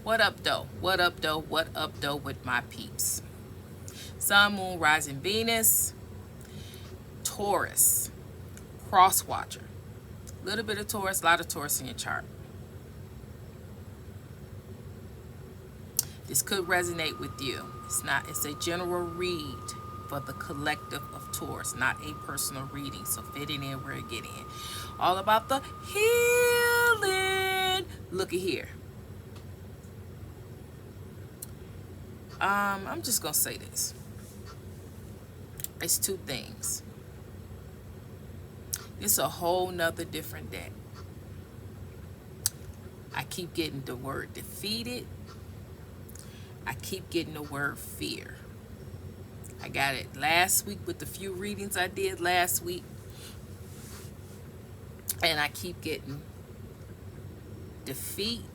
What up, though? What up, though? What up, though, with my peeps? Sun, Moon, Rising, Venus, Taurus, Cross Watcher. A little bit of Taurus, a lot of Taurus in your chart. This could resonate with you. It's a general read for the collective of Taurus, not a personal reading. So fit it in where it get in. All about the healing. Look at here. I'm just gonna say this. It's two things. It's a whole nother different deck. I keep getting the word defeated. I keep getting the word fear. I got it last week with the few readings I did last week. And I keep getting defeat.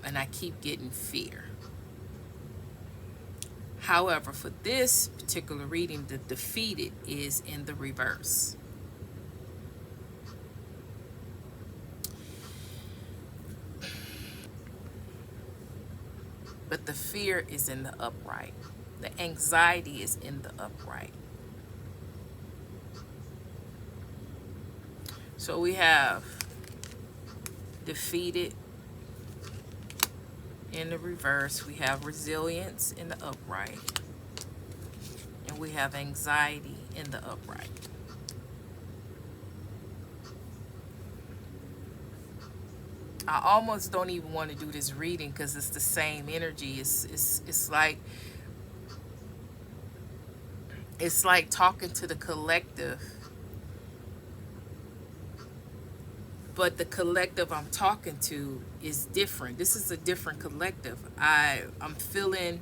And I keep getting fear. However, for this particular reading, the defeated is in the reverse. But the fear is in the upright. The anxiety is in the upright. So we have defeated in the reverse. We have resilience in the upright. And we have anxiety in the upright. I almost don't even want to do this reading because it's the same energy. It's like talking to the collective, but the collective I'm talking to is different. This is a different collective. I'm feeling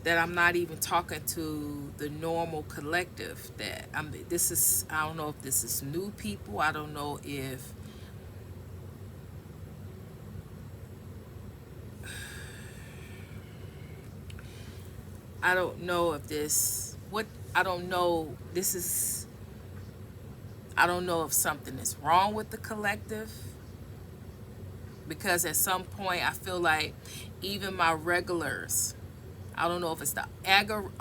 that I'm not even talking to the normal collective. That I don't know if this is new people. I don't know if I don't know if something is wrong with the collective, because at some point I feel like even my regulars, I don't know if it's I don't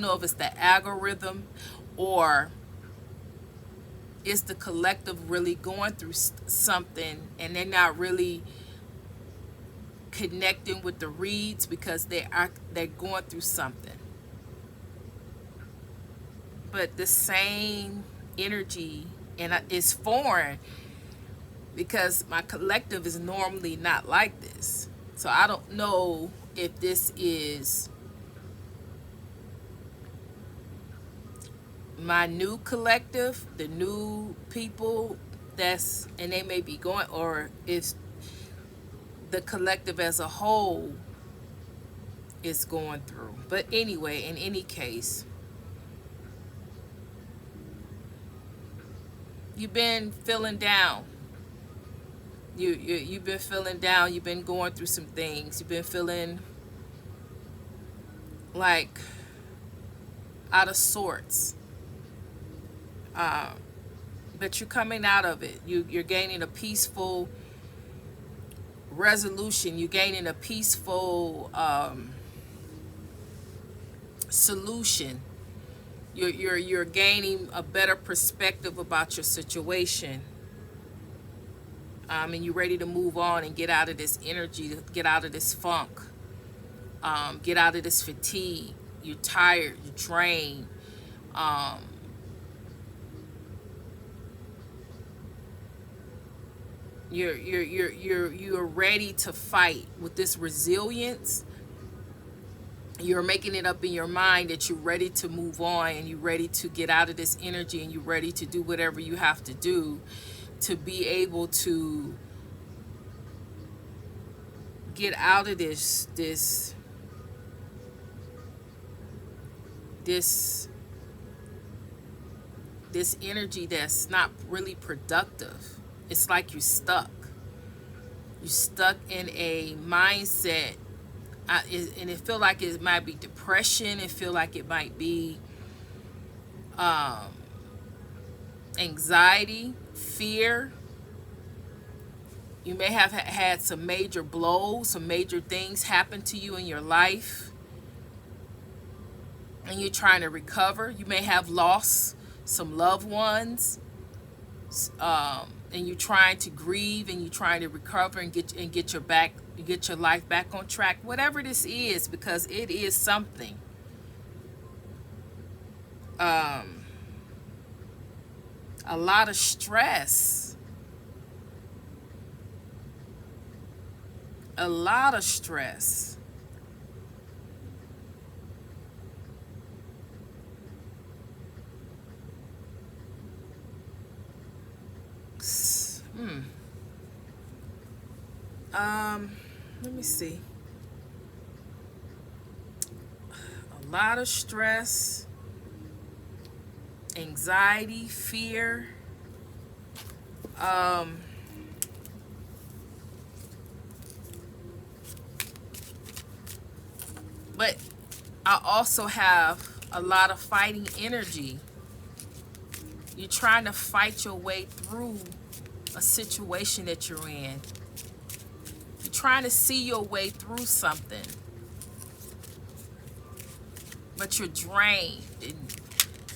know if it's the algorithm, or is the collective really going through something and they're not really connecting with the reads because they're going through something. But the same energy, and it's foreign because my collective is normally not like this. So I don't know if this is my new collective, the new people and they may be going, or if the collective as a whole is going through. But anyway, in any case, you've been feeling down. You've been feeling down. You've been going through some things. You've been feeling like out of sorts. But you're coming out of it. You're gaining a peaceful resolution. You're gaining a peaceful solution. You're gaining a better perspective about your situation. And you're ready to move on and get out of this energy, get out of this funk, get out of this fatigue. You're tired, you're drained. You're ready to fight with this resilience. You're making it up in your mind that you're ready to move on and you're ready to get out of this energy and you're ready to do whatever you have to do to be able to get out of this energy that's not really productive. It's like you're stuck. You're stuck in a mindset, and it feel like it might be depression. It feel like it might be anxiety, fear. You may have had some major blows, some major things happen to you in your life, and you're trying to recover. You may have lost some loved ones, and you're trying to grieve, and you're trying to recover and get your life back on track. Whatever this is, because it is something. A lot of stress. A lot of stress. Hmm. Let me see. A lot of stress, anxiety, fear. But I also have a lot of fighting energy. You're trying to fight your way through a situation that you're in. You're trying to see your way through something. But you're drained and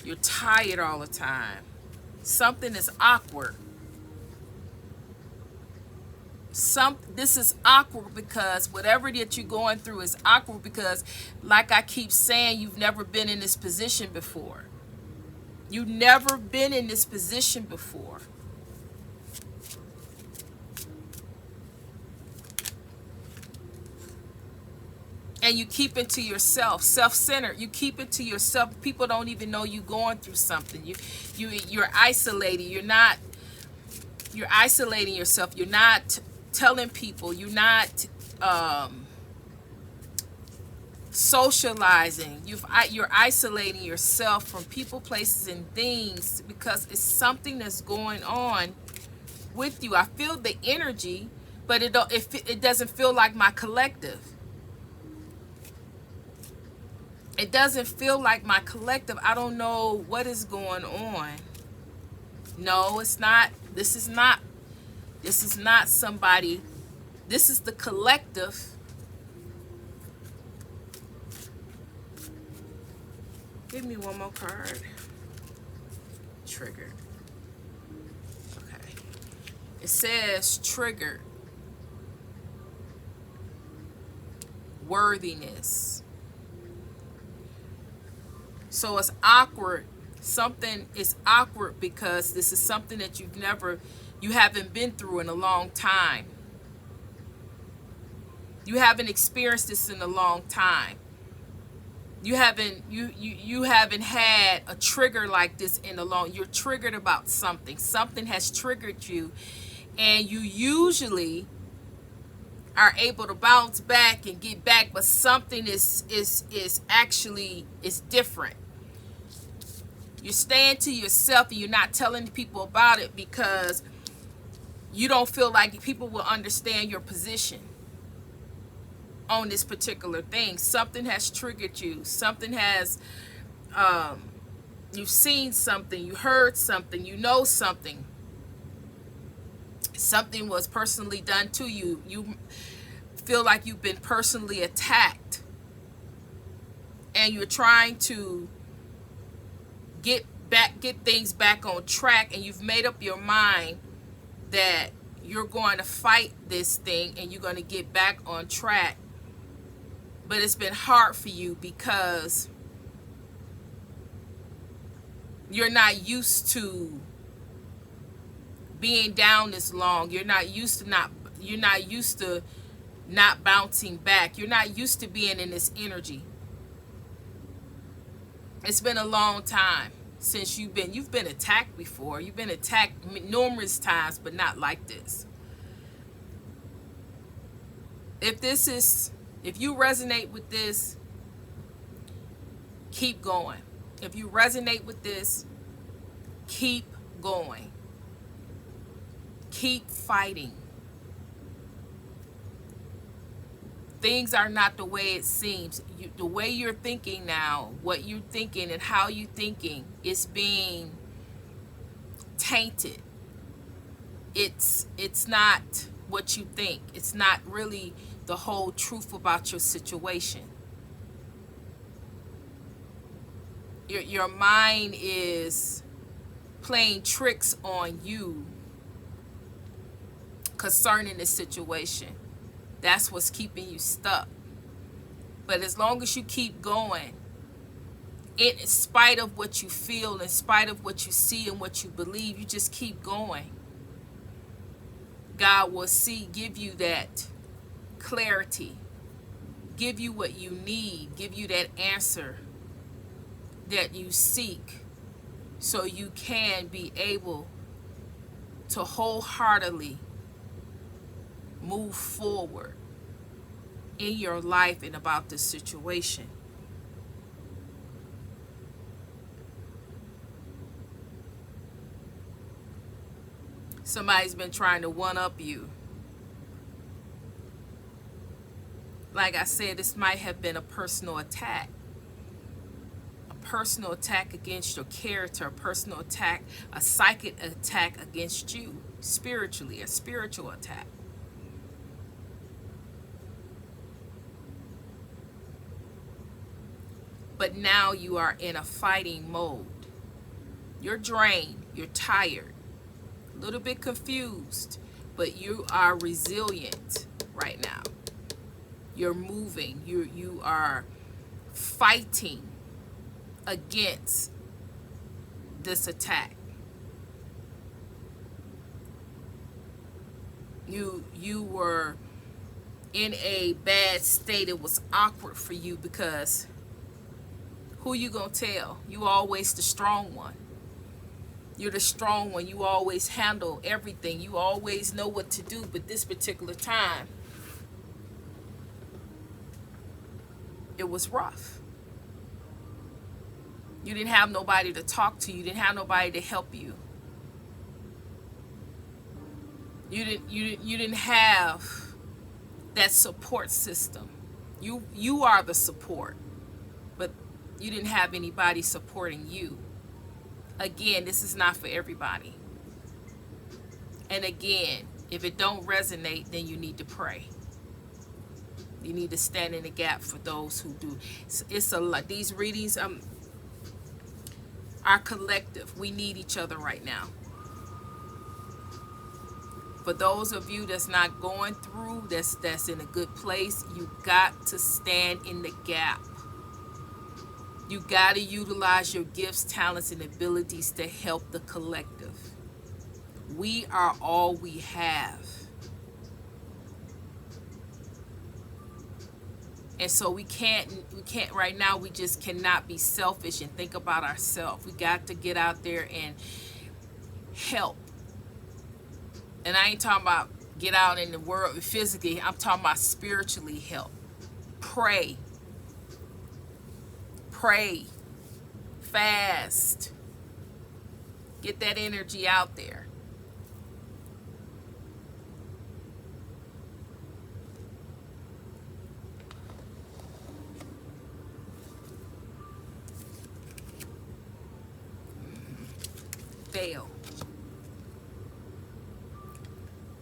you're tired all the time. Something is awkward. This is awkward because whatever that you're going through is awkward because, like I keep saying, you've never been in this position before. You've never been in this position before. And you keep it to yourself, self-centered. You keep it to yourself. People don't even know you're going through something. You're isolated. You're isolating yourself. You're not telling people. You're not socializing. You're isolating yourself from people, places, and things because it's something that's going on with you. I feel the energy, but it doesn't feel like my collective. It doesn't feel like my collective. I don't know what is going on. No, it's not. This is not somebody. This is the collective. Give me one more card. Triggered. Okay. It says triggered. Worthiness. So it's awkward. Something is awkward because this is something that you haven't been through in a long time. You haven't experienced this in a long time. You haven't had a trigger like this in a long. You're triggered about something. Something has triggered you, and you usually are able to bounce back and get back, but something is actually different. You're staying to yourself and you're not telling people about it because you don't feel like people will understand your position on this particular thing. Something has triggered you. Something has, you've seen something, you heard something, you know something. Something was personally done to you. You feel like you've been personally attacked. And you're trying to get things back on track, and you've made up your mind that you're going to fight this thing and you're going to get back on track. But it's been hard for you because you're not used to being down this long. You're not used to not bouncing back. You're not used to being in this energy. It's been a long time since you've been attacked before. You've been attacked numerous times, but not like this. If you resonate with this, keep going. If you resonate with this, keep going. Keep fighting. Things are not the way it seems. The way you're thinking now, what you're thinking and how you're thinking is being tainted. It's not what you think. It's not really the whole truth about your situation. Your mind is playing tricks on you concerning the situation. That's what's keeping you stuck. But as long as you keep going, in spite of what you feel, in spite of what you see and what you believe, you just keep going. God will give you that clarity, give you what you need, give you that answer that you seek, so you can be able to wholeheartedly move forward in your life and about this situation. Somebody's been trying to one up you. Like I said, this might have been a personal attack. A personal attack against your character, a personal attack, a psychic attack against you spiritually, a spiritual attack. But now you are in a fighting mode. You're drained, you're tired, a little bit confused, but you are resilient right now. You're moving, you are fighting against this attack. You were in a bad state. It was awkward for you because who you gonna tell? You always the strong one. You're the strong one. You always handle everything. You always know what to do. But this particular time, it was rough. You didn't have nobody to talk to. You didn't have nobody to help you. You didn't have that support system. You are the support, but you didn't have anybody supporting you. Again, this is not for everybody. And again, if it don't resonate, then you need to pray. You need to stand in the gap for those who do. It's a lot. These readings are collective. We need each other right now. For those of you that's not going through, that's in a good place, you got to stand in the gap. You got to utilize your gifts, talents, and abilities to help the collective. We are all we have. And so we can't right now, we just cannot be selfish and think about ourselves. We got to get out there and help. And I ain't talking about get out in the world physically. I'm talking about spiritually help. Pray. Pray. Fast. Get that energy out there. Fail.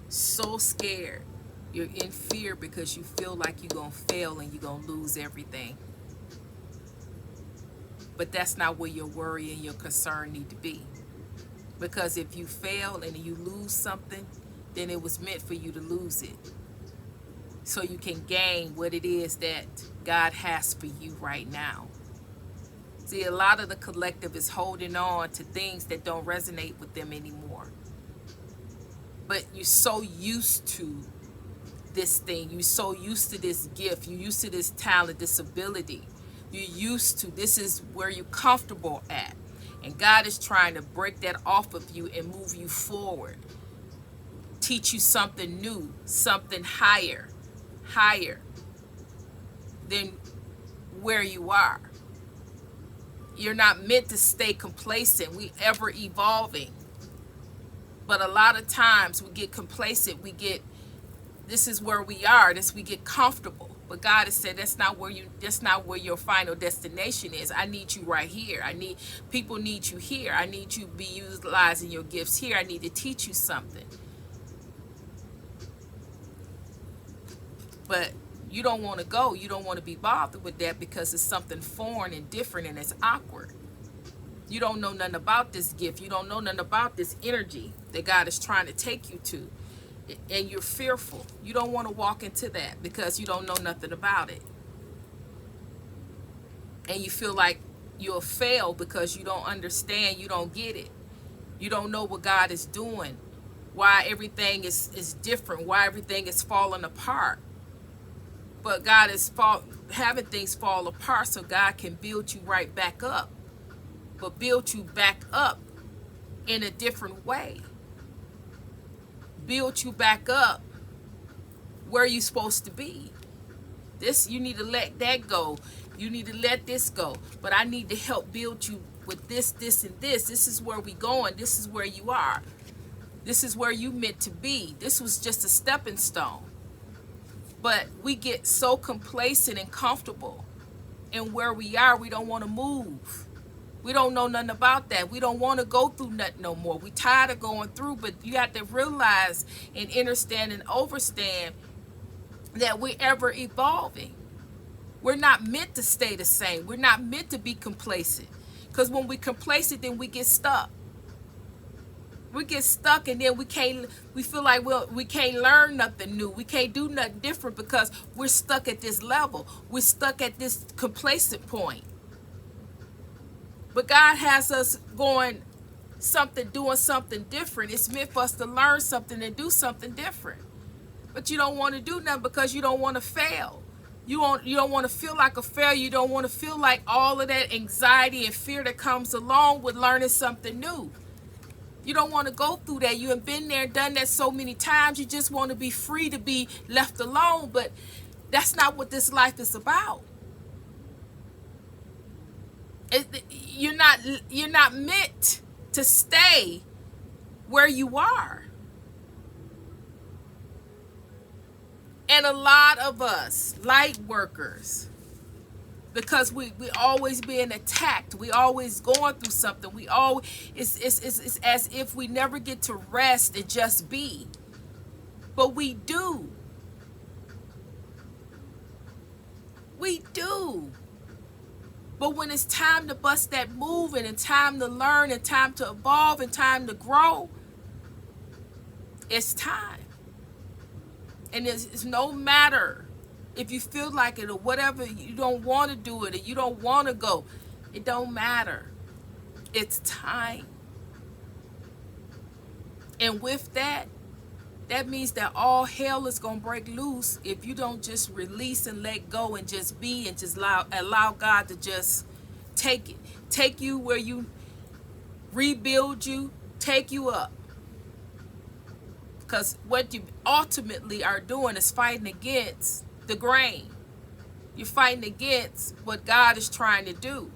So scared. You're in fear because you feel like you're going to fail and you're going to lose everything. But that's not where your worry and your concern need to be. Because if you fail and you lose something, then it was meant for you to lose it. So you can gain what it is that God has for you right now. See, a lot of the collective is holding on to things that don't resonate with them anymore. But you're so used to this thing. You're so used to this gift. You're used to this talent, this ability. You're used to, this is where you're comfortable at. And God is trying to break that off of you and move you forward. Teach you something new, something higher than where you are. You're not meant to stay complacent. We ever evolving. But a lot of times we get complacent. This is where we are. We get comfortable. But God has said that's not where your final destination is. I need you right here. People need you here. I need you to be utilizing your gifts here. I need to teach you something. But you don't want to go. You don't want to be bothered with that because it's something foreign and different and it's awkward. You don't know nothing about this gift. You don't know nothing about this energy that God is trying to take you to. And you're fearful. You don't want to walk into that because you don't know nothing about it. And you feel like you'll fail because you don't understand, you don't get it. You don't know what God is doing, why everything is different, why everything is falling apart. But God is having things fall apart so God can build you right back up. But build you back up in a different way. Build you back up where you're supposed to be. This, you need to let that go. You need to let this go. But I need to help build you with this, this, and this. This is where we going. This is where you are. This is where you meant to be. This was just a stepping stone. But we get so complacent and comfortable in where we are, we don't want to move. We don't know nothing about that. We don't want to go through nothing no more. We tired of going through, but you have to realize and understand and overstand that we're ever evolving. We're not meant to stay the same. We're not meant to be complacent. Because when we complacent, then we get stuck. We get stuck, and then we feel like we can't learn nothing new. We can't do nothing different because we're stuck at this level. We're stuck at this complacent point. But God has us doing something different. It's meant for us to learn something and do something different. But you don't want to do nothing because you don't want to fail. You don't want to feel like a failure. You don't want to feel like all of that anxiety and fear that comes along with learning something new. You don't want to go through that. You have been there, done that so many times. You just want to be free to be left alone. But that's not what this life is about. You're not meant to stay where you are. And a lot of us, light workers, because we always being attacked, we always going through something, it's as if we never get to rest and just be. But we do. But when it's time to bust that move and time to learn and time to evolve and time to grow, it's time. And it's no matter if you feel like it or whatever, you don't want to do it or you don't want to go. It don't matter. It's time. And with that, that means that all hell is going to break loose if you don't just release and let go and just be and just allow God to just take you where you rebuild you, take you up. Because what you ultimately are doing is fighting against the grain. You're fighting against what God is trying to do.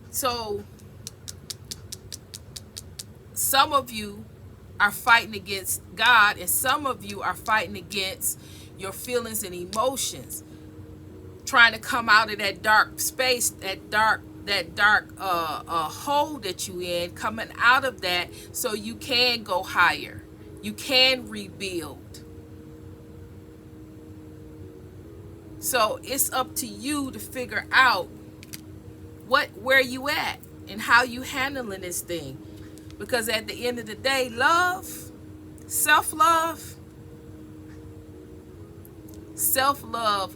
So some of you are fighting against God, and some of you are fighting against your feelings and emotions, trying to come out of that dark space, that dark hole that you in, coming out of that so you can go higher, you can rebuild. So it's up to you to figure out where you at and how you handling this thing. Because at the end of the day, self-love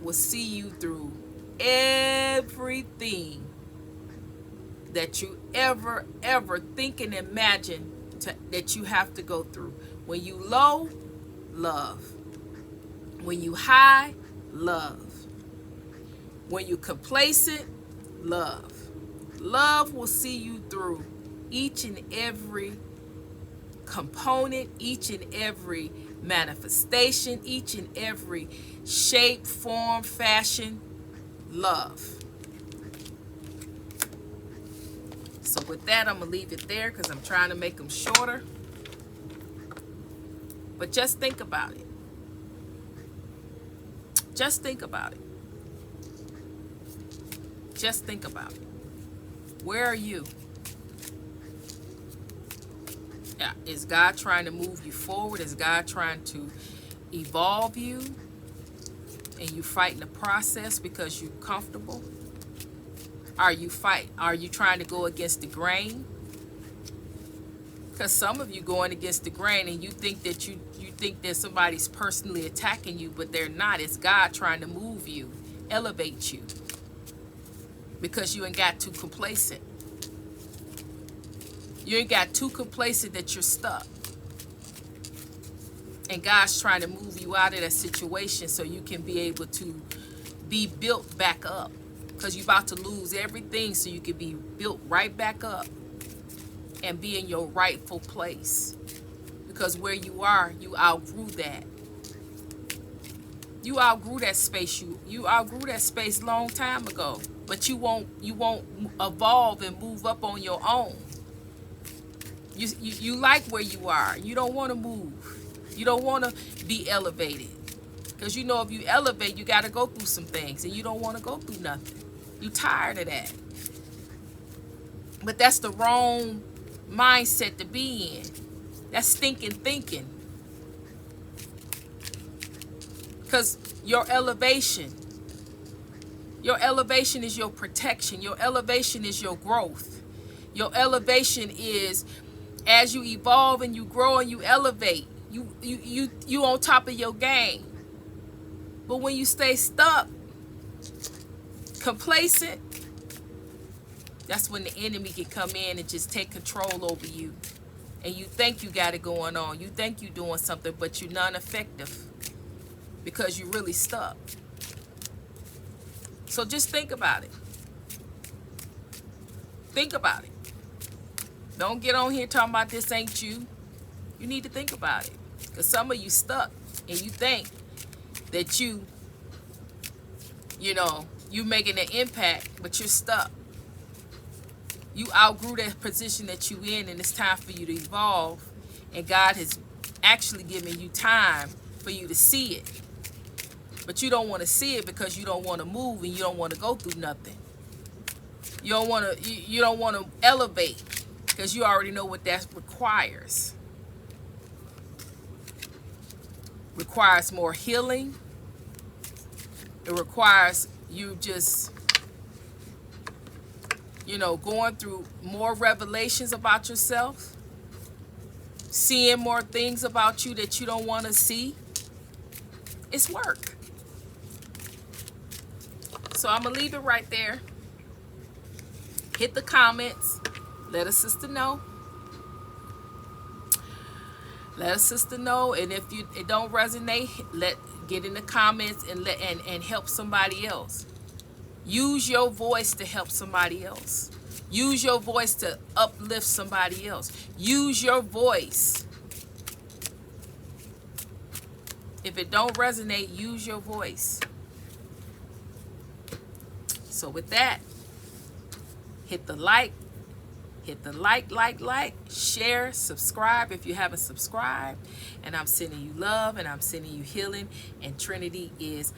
will see you through everything that you ever think and imagine that you have to go through. When you low, love. When you high, love. When you complacent, love. Love will see you through each and every component, each and every manifestation, each and every shape, form, fashion. Love. So with that, I'm going to leave it there because I'm trying to make them shorter. But just think about it. Just think about it. Just think about it. Where are you? Is God trying to move you forward? Is God trying to evolve you? And you fighting the process because you're comfortable? Are you trying to go against the grain? Because some of you going against the grain, and you think that somebody's personally attacking you, but they're not. It's God trying to move you, elevate you, because you ain't got too complacent. You ain't got too complacent that you're stuck. And God's trying to move you out of that situation so you can be able to be built back up. Because you're about to lose everything, so you can be built right back up and be in your rightful place. Because where you are, you outgrew that. You outgrew that space. You outgrew that space long time ago. But you won't evolve and move up on your own. You like where you are. You don't want to move. You don't want to be elevated. Because you know if you elevate, you got to go through some things. And you don't want to go through nothing. You tired of that. But that's the wrong mindset to be in. That's stinking thinking. Because your elevation is your protection. Your elevation is your growth. Your elevation is as you evolve and you grow and you elevate. You on top of your game. But when you stay stuck, complacent, that's when the enemy can come in and just take control over you. And you think you got it going on. You think you're doing something, but you're non-effective because you're really stuck. So just think about it. Think about it. Don't get on here talking about this ain't you. You need to think about it. Because some of you stuck and you think that you making an impact, but you're stuck. You outgrew that position that you in, and it's time for you to evolve. And God has actually given you time for you to see it. But you don't want to see it because you don't want to move and you don't want to go through nothing. You don't want to elevate because you already know what that requires. Requires more healing. It requires you just going through more revelations about yourself, seeing more things about you that you don't want to see. It's work. So I'm going to leave it right there. Hit the comments. Let a sister know. Let a sister know. And if it don't resonate, get in the comments and help somebody else. Use your voice to help somebody else. Use your voice to uplift somebody else. Use your voice. If it don't resonate, use your voice. So with that, hit the like, share, subscribe if you haven't subscribed. And I'm sending you love and I'm sending you healing. And Trinity is